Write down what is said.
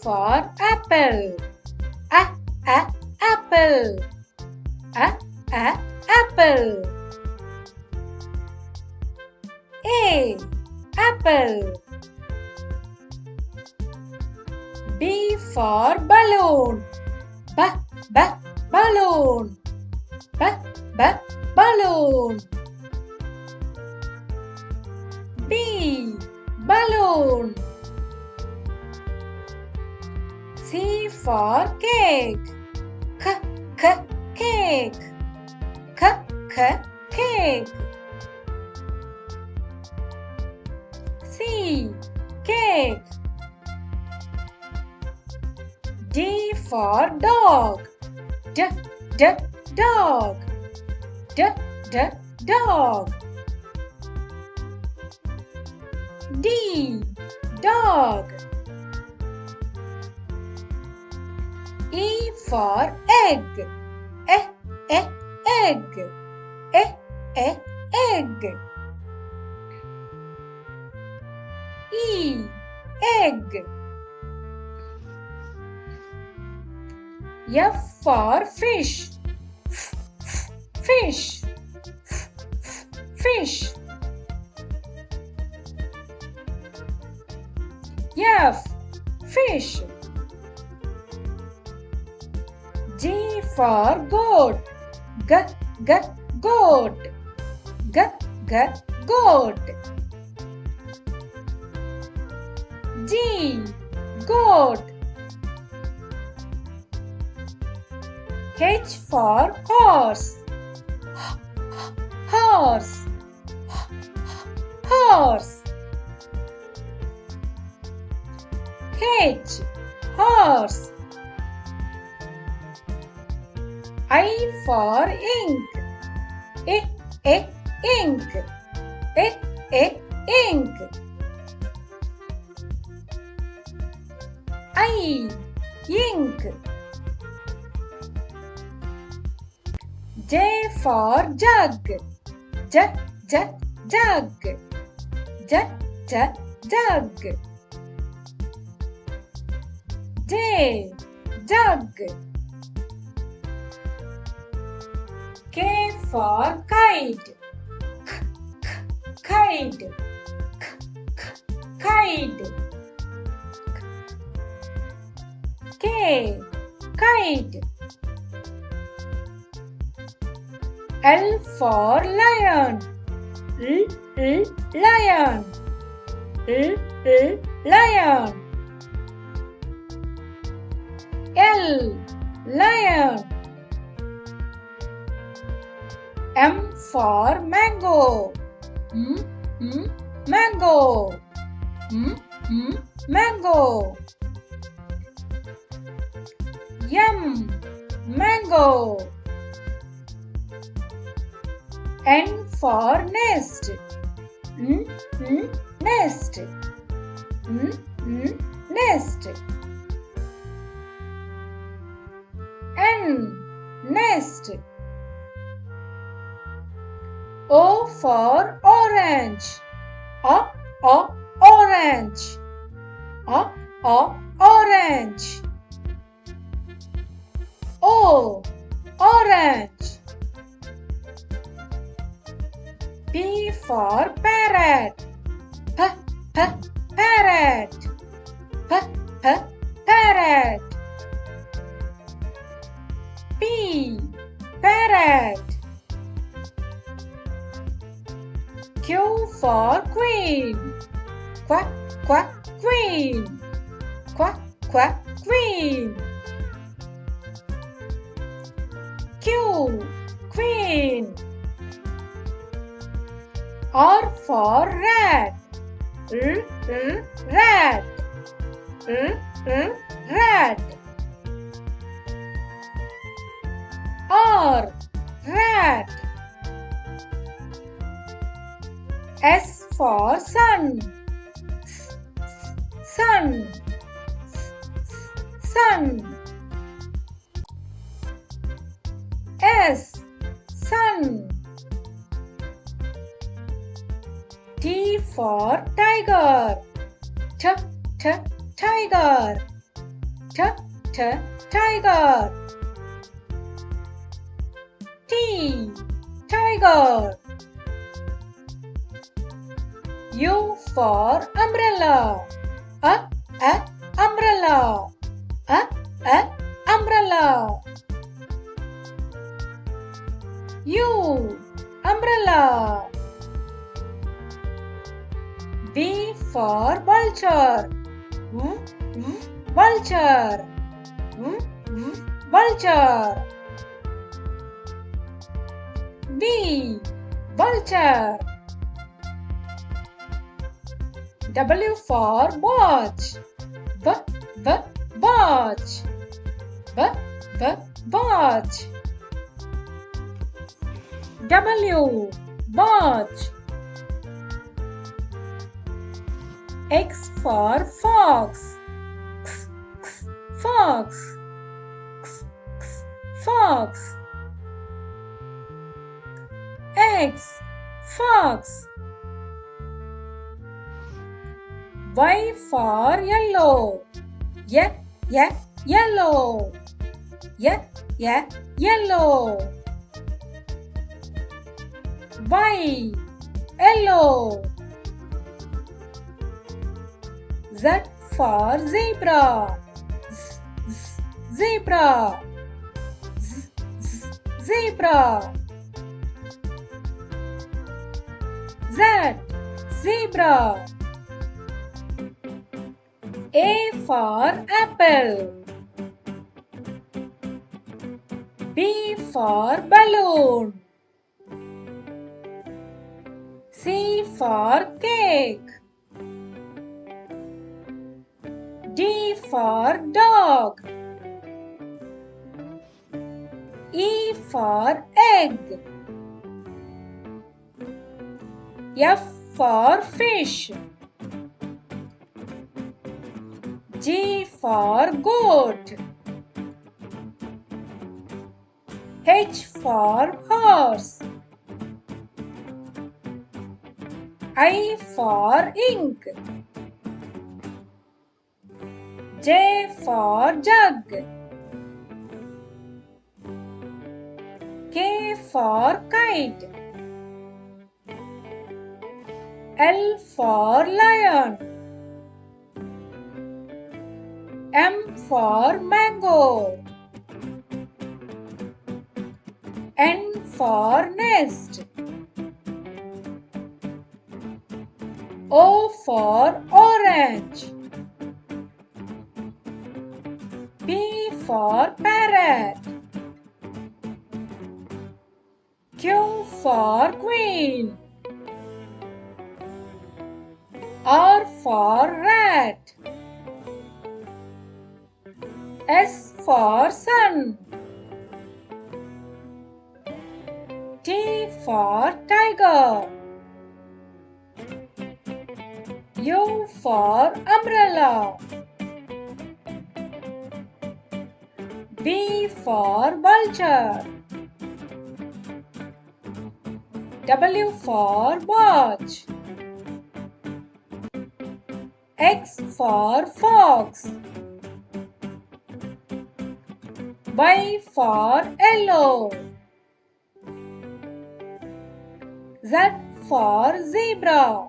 for apple. Apple. Apple. A. Apple. B for balloon. Balloon. Balloon. B. Balloon. C for cake. Cake. Cake. C. Cake. D for dog. Dog. Dog. D. Dog. E for egg. Egg. Egg. E. Egg. F for fish. Fish. F. Fish. G for goat. Goat. Goat. G. Goat. H for horse. Horse. H. Horse. I for ink. Ink. Ink. I. Ink. J for jug. Jug. J. Jug. K for kite. Kite. K. Kite. L for lion. Lion. L. Lion. M for mango. Mango. Mango. M. Mango. N for nest. Nest. Nest. N. Nest. O for orange. Orange. Orange. O. Orange. P for parrot. Parrot. Parrot. P. Parrot. Q for queen. Queen. Queen. Q. Queen. R for rat. Rat. Rat. R. Rat. S for sun. Sun. S. Sun. T for tiger. Tiger. Tiger. T, tiger. U for umbrella. Umbrella. Umbrella. U, umbrella. V for vulture. Vulture. Vulture. V, vulture. W for watch. Watch. Watch. W, watch. X for fox. Fox. Fox. X, fox. Y for yellow. Yellow. Yellow. Y, yellow. Z for zebra. Zebra. Zebra. Z, zebra. A for apple. B for balloon. C for cake. D for dog. E for egg. F for fish. G for goat. H for horse. I for ink. J for jug. K for kite. L for lion. M for mango. N for nest. O for orange. P for parrot. Q for queen. R for rat. S for sun. T for tiger. U for umbrella. V for vulture. W for watch. X for fox. Y for yellow. Z for zebra.